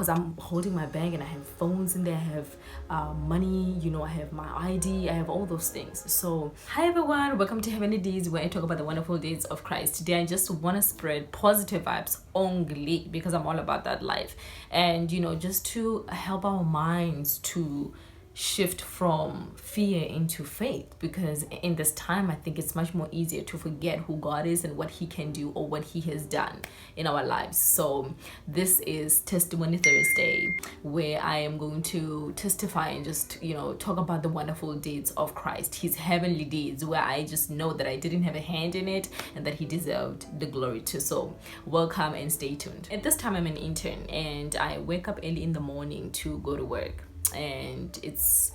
because I'm holding my bag and I have phones in there, I have money, I have my ID, I have all those things. So hi everyone, welcome to Heavenly Deeds, where I talk about the wonderful deeds of Christ. Today I just want to spread positive vibes only because I'm all about that life, and just to help our minds to shift from fear into faith, because in this time I think it's much more easier to forget who God is and what he can do or what he has done in our lives. So this is Testimony Thursday, where I am going to testify and just talk about the wonderful deeds of Christ, his heavenly deeds, where I just know that I didn't have a hand in it and that he deserved the glory too. So welcome and stay tuned. At this time I'm an intern and I wake up early in the morning to go to work, and it's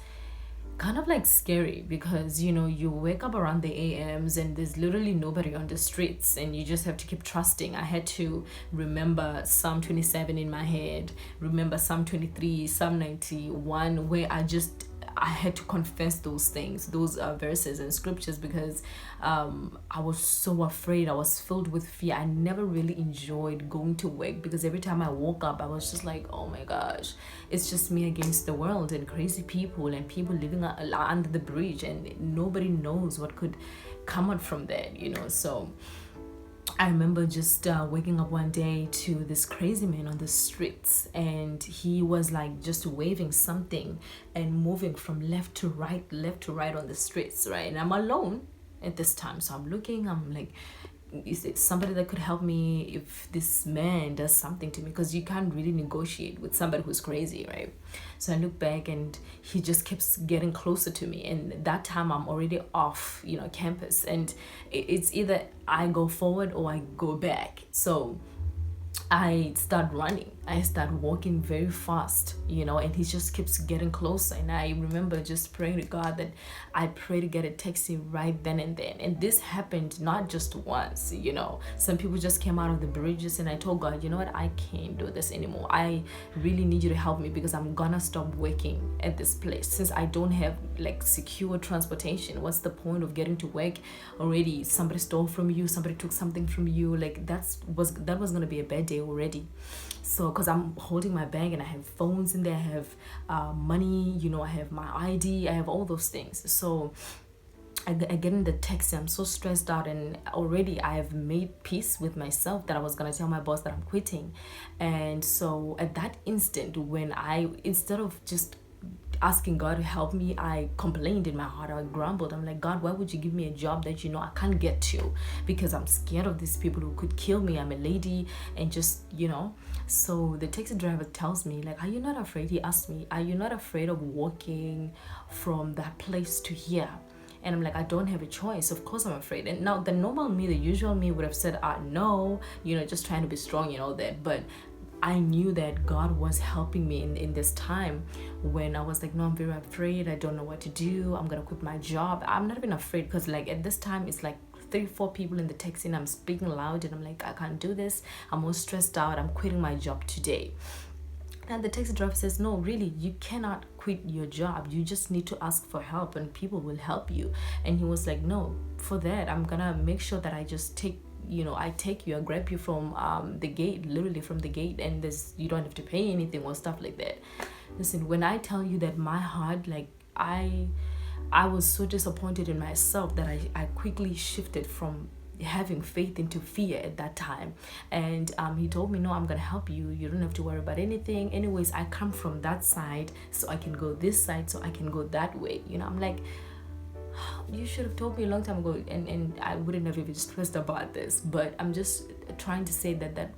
kind of like scary because you wake up around the AMs and there's literally nobody on the streets, and you just have to keep trusting. I had to remember Psalm 27 in my head, remember Psalm 23, Psalm 91, where I had to confess those things, those verses and scriptures, because I was so afraid. I was filled with fear. I never really enjoyed going to work because every time I woke up, I was just like, oh my gosh, it's just me against the world and crazy people and people living under the bridge, and nobody knows what could come out from that, So I remember just waking up one day to this crazy man on the streets, and he was like just waving something and moving from left to right on the streets, right? And I'm alone at this time, so I'm looking, I'm like, is it somebody that could help me if this man does something to me? Because you can't really negotiate with somebody who's crazy, right? So I look back and he just keeps getting closer to me, and that time I'm already off campus, and it's either I go forward or I go back. So I start running. I start walking very fast, and he just keeps getting closer. And I remember just praying to God that I pray to get a taxi right then and then. And this happened not just once, Some people just came out of the bridges, and I told God, you know what, I can't do this anymore. I really need you to help me because I'm gonna stop working at this place. Since I don't have like secure transportation, what's the point of getting to work already? Somebody stole from you, somebody took something from you. Like that was gonna be a bad day already. So because I'm holding my bag and I have phones in there, I have money, I have my ID, I have all those things. So I get in the taxi, I'm so stressed out, and already I have made peace with myself that I was gonna tell my boss that I'm quitting. And so at that instant, when instead of just asking God to help me, I complained in my heart. I grumbled. I'm like, God, why would you give me a job that I can't get to? Because I'm scared of these people who could kill me. I'm a lady, and just So the taxi driver tells me, like, are you not afraid? He asked me, are you not afraid of walking from that place to here? And I'm like, I don't have a choice. Of course I'm afraid. And now the normal me, the usual me would have said, no, just trying to be strong and all that. But I knew that God was helping me in this time when I was like, no, I'm very afraid. I don't know what to do. I'm going to quit my job. I'm not even afraid because like at this time, it's like 3-4 people in the taxi and I'm speaking loud and I'm like, I can't do this. I'm all stressed out. I'm quitting my job today. And the taxi driver says, no, really, you cannot quit your job. You just need to ask for help and people will help you. And he was like, no, for that, I'm going to make sure that I just take I grab you from the gate, literally from the gate, and you don't have to pay anything or stuff like that. Listen, when I tell you that my heart, like I was so disappointed in myself that I quickly shifted from having faith into fear at that time. And he told me, no, I'm gonna help you. You don't have to worry about anything. Anyways, I come from that side, so I can go this side, so I can go that way. I'm like, you should have told me a long time ago, and I wouldn't have even stressed about this. But I'm just trying to say that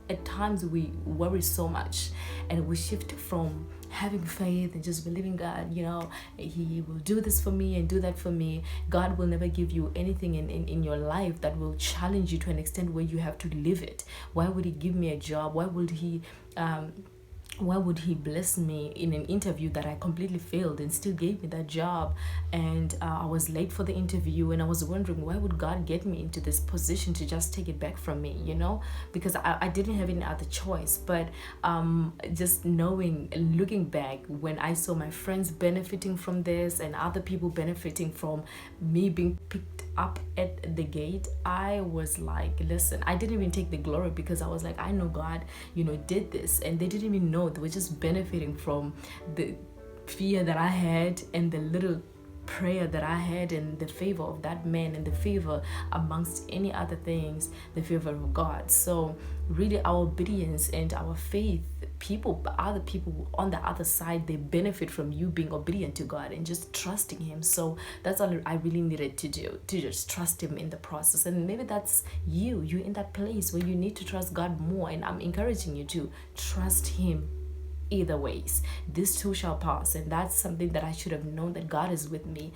at times we worry so much and we shift from having faith and just believing God, he will do this for me and do that for me. God will never give you anything in your life that will challenge you to an extent where you have to live it. Why would he give me a job? Why would he bless me in an interview that I completely failed and still gave me that job? And I was late for the interview, and I was wondering, why would God get me into this position to just take it back from me, because I didn't have any other choice. But just knowing, looking back, when I saw my friends benefiting from this and other people benefiting from me being picked up at the gate, I was like, listen, I didn't even take the glory, because I was like, I know God, did this, and they didn't even know. They were just benefiting from the fear that I had and the little prayer that I had and the favor of that man and the favor amongst any other things, the favor of God. So really, our obedience and our faith, other people on the other side, they benefit from you being obedient to God and just trusting Him. So that's all I really needed to do, to just trust Him in the process. And maybe that's you're in that place where you need to trust God more, and I'm encouraging you to trust Him either ways. This too shall pass, and that's something that I should have known, that God is with me.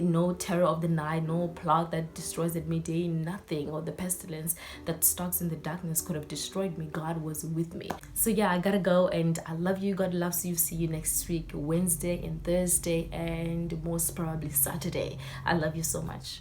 No terror of the night, no plague that destroys at midday, nothing, or the pestilence that stalks in the darkness could have destroyed me. God was with me. So yeah, I gotta go, and I love you. God loves you. See you next week, Wednesday and Thursday, and most probably Saturday. I love you so much.